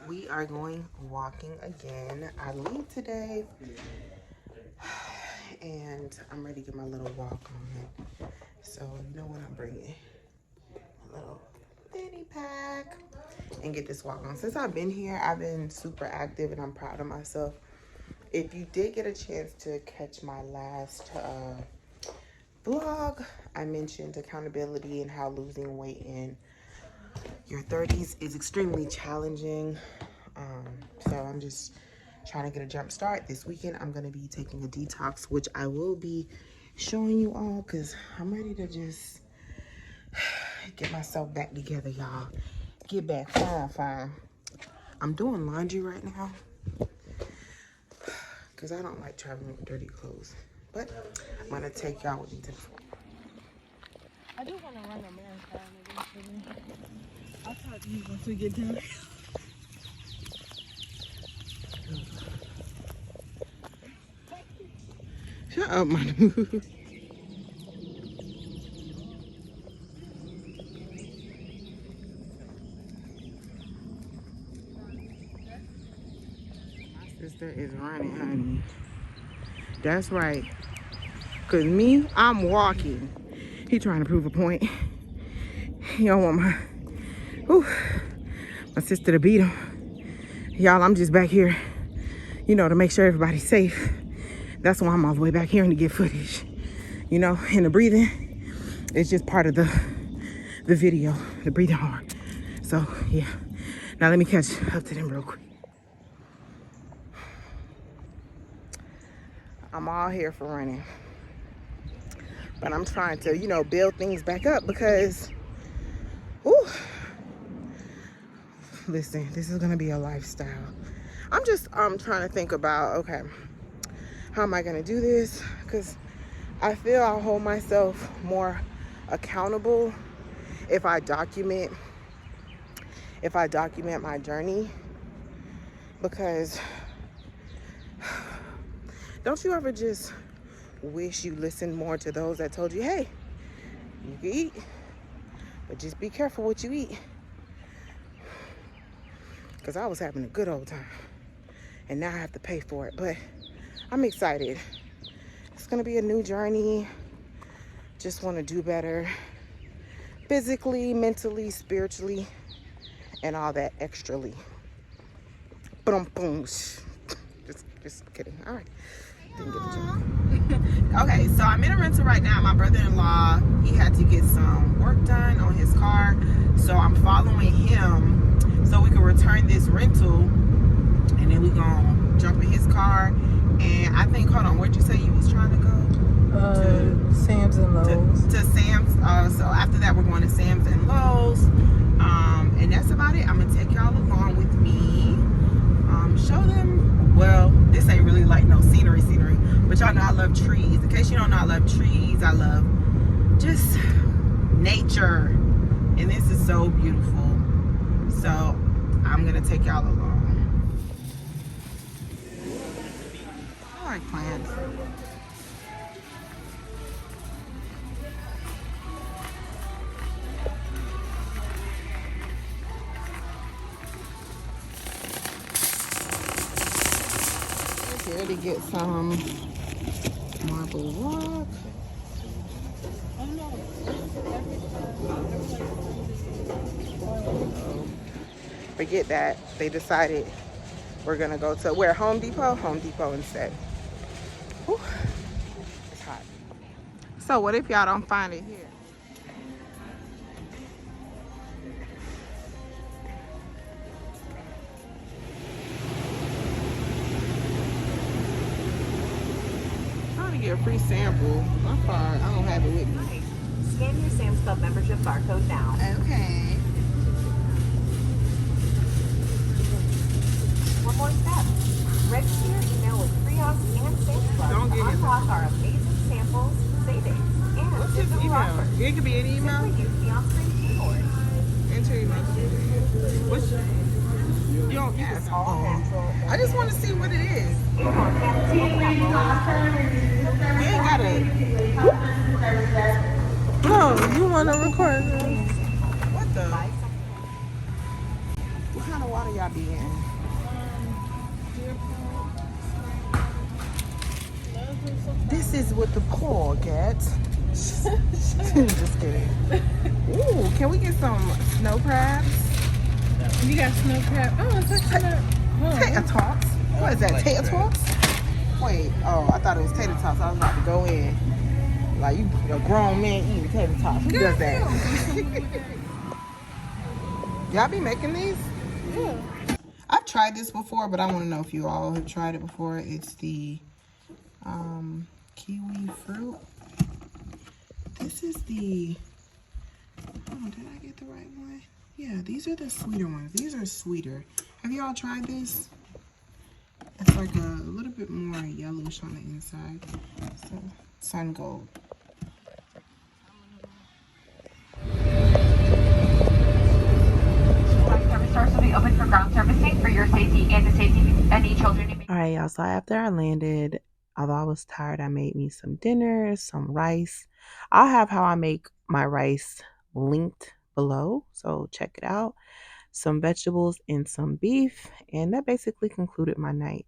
We are going walking again. I leave today and I'm ready to get my little walk on. So you know what I'm bringing? A little fanny pack and get this walk on. Since I've been here, I've been super active and I'm proud of myself. If you did get a chance to catch my last vlog, I mentioned accountability and how losing weight in your 30s is extremely challenging. So I'm just trying to get a jump start. This weekend I'm going to be taking a detox, which I will be showing you all because I'm ready to just get myself back together, y'all. Get back fine. I'm doing laundry right now because I don't like traveling with dirty clothes. But I'm going to take y'all with me to the floor. I do want to run a marathon eventually. I'll talk to you once we get done. Shut up, my dude. My sister is running, honey. That's right. Cause me, I'm walking. He trying to prove a point. He don't want my sister to beat him. Y'all, I'm just back here, you know, to make sure everybody's safe. That's why I'm all the way back here and to get footage. You know, and the breathing is just part of the video, the breathing hard. So, yeah. Now let me catch up to them real quick. I'm all here for running. But I'm trying to, you know, build things back up because, ooh, listen, this is gonna be a lifestyle. I'm just trying to think about, okay, how am I gonna do this? Because I feel I'll hold myself more accountable if I document my journey. Because don't you ever just wish you listened more to those that told you, hey, you can eat, but just be careful what you eat? Because I was having a good old time and now I have to pay for it. But I'm excited. It's gonna be a new journey. Just want to do better physically, mentally, spiritually, and all that extrally. Boom. Just kidding. All right. Didn't get the joke. Okay, so I'm in a rental right now. My brother-in-law, he had to get some work done on his car, so I'm following him so we can return this rental, and then we gonna jump in his car. And I think, hold on, where'd you say you was trying to go? Sam's and Lowe's. To Sam's. So after that, we're going to Sam's and Lowe's. And that's about it. I'm gonna take y'all along with me. Show them. Well, this ain't really like no scenery, but y'all know I love trees. In case you don't know, I love trees. I love just nature, and this is so beautiful. So I'm gonna take y'all along. I like plants. Here to get some marble rock. Forget that. They decided we're gonna go to where? Home Depot? Home Depot instead. Whew. It's hot. So what if y'all don't find it here? Get a free sample. My card, I don't have it with me. Scan your Sam's Club membership barcode now. Okay. One more step. Register your email with Freos and Sam's Club Don't to get it. unlock our amazing samples, savings, and What's his It could be any email. Simply use the on-screen keyboard. Enter email. What's you don't pass all. I just want to see what it is. You ain't gotta. No, you want to record? What the? What kind of water y'all be in? This is what the poor get. Just kidding. Ooh, can we get some snow crabs? You got snow crab. Oh, it's actually not. Tater tots. What is that? Tater tots? Wait. Oh, I thought it was tater tots. I was about to go in. Like you, a grown man eating tater tots. Who does that? Y'all be making these? Yeah. I've tried this before, but I want to know if you all have tried it before. It's the kiwi fruit. This is the, oh, did I get the right one? Yeah, these are the sweeter ones. These are sweeter. Have you all tried this? It's like a little bit more yellowish on the inside. So, sun gold. Service doors will be open for ground servicing for your safety and the safety of any children. All right, y'all. So after I landed, although I was tired, I made me some dinner, some rice. I'll have how I make my rice linked below, so check it out. Some vegetables and some beef, and that basically concluded my night.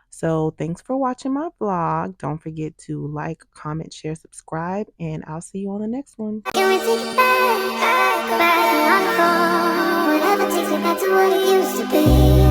So thanks for watching my vlog. Don't forget to like, comment, share, subscribe, and I'll see you on the next one. Can we take it back, back, back, and on the phone? Whatever takes me back to what it used to be.